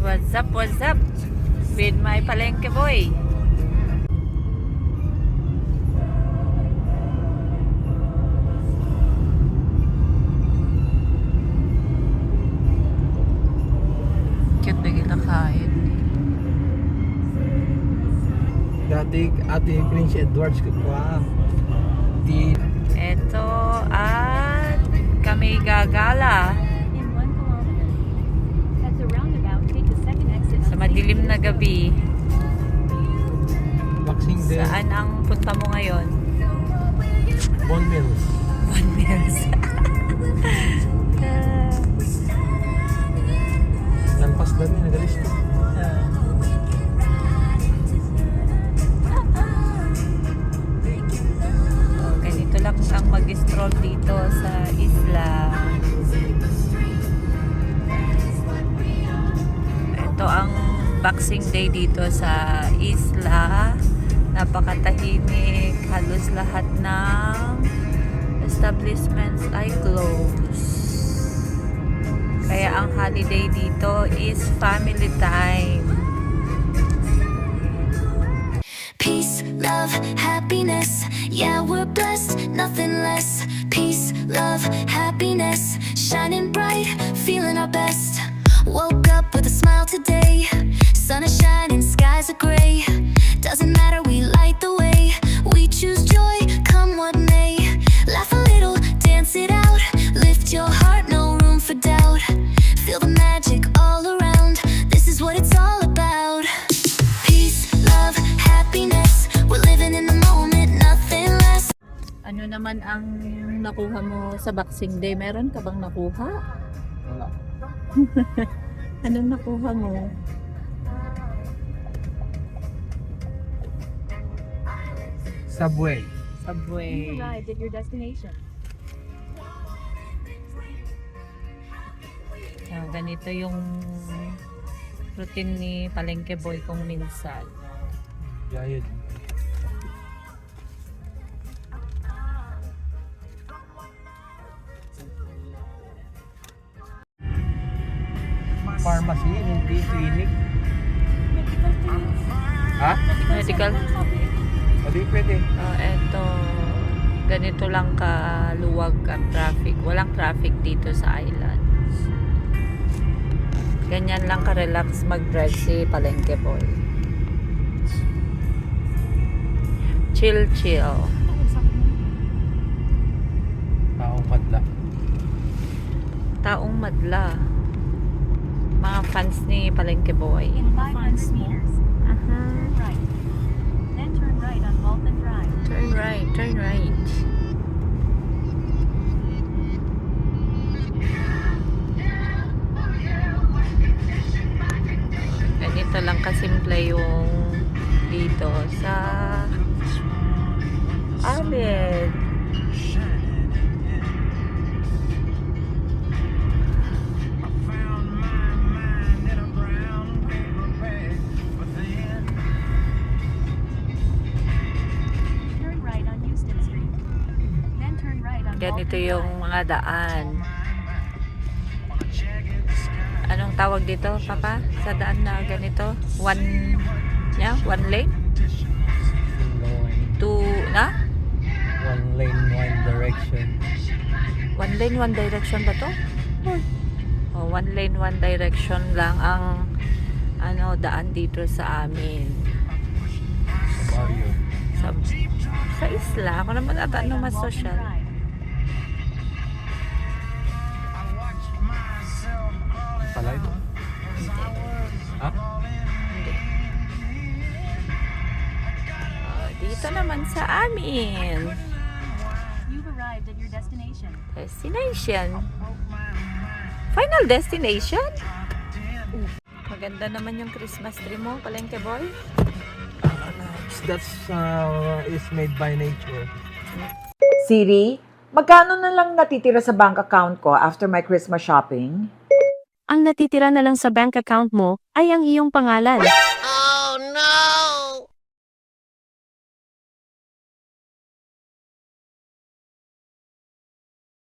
What's up? What's up? With my palengke boy. Cute na kinakain. Dati Ate Prince Edwards ko pa. Ito at kami gagala In 1 kilometer. At the roundabout, take the second exit sa on madilim na gabi. Boxing Day. Saan ang punta mo ngayon? Bon Mills. One Mills. Lampas na rin, nagalis ko. Ganito lang ang mag-stroll dito sa isla. Ito ang Boxing Day dito sa isla. Napakatahimik. Halos lahat ng establishments ay closed. Kaya ang holiday dito is family time. Peace, love, happiness. Yeah, we're blessed, nothing less. Peace, love, happiness. Shining bright, feeling our best. Woke up with a smile today. Sun is shining, skies are gray. Doesn't matter, we light the way. We choose joy, come what may. Laugh a little, dance it out. Lift your heart, no room for doubt. Feel the magic all around. This is what it's all about. Peace, love, happiness. We're living in the moment, nothing less. Ano naman ang nakuha mo sa Boxing Day? Meron ka bang nakuha? Wala. Anong nakuha mo? Subway. Subway. You arrived at your destination. Ganito yung routine ni Palengke Boy kung minsan. Giant. Pharmacy, hindi clinic. Ha? Medical. Hindi pwede. Eto, ganito lang kaluwag ang traffic. Walang traffic dito sa island. Ganyan lang ka-relax mag-drive si Palengke Boy. Chill, chill. Taong madla. Taong madla. Mga fans ni Palengke Boy. In 500 meters, turn right. Then turn right on Walton Drive. Turn right, turn right. Ganito lang kasimple yung dito sa amin. Turn right on Houston Street. Then turn right on Ganito Walton yung Drive. mga daan. Anong tawag dito, Papa? Sa daan na ganito? One lane? Two, na? One lane, one direction. One lane, one direction ba to? Oh, one lane, one direction lang ang daan dito sa amin. Sa barrio. Sa isla. Ako naman ata Right on mas Walton social. Drive. Palay mo? Ha? Hindi. Dito naman sa amin. You've arrived at your destination. Destination. Final destination? Maganda naman yung Christmas tree mo, Palengke Boy. That's is made by nature. Siri, magkano na lang natitira sa bank account ko after my Christmas shopping? Ang natitira na lang sa bank account mo ay ang iyong pangalan.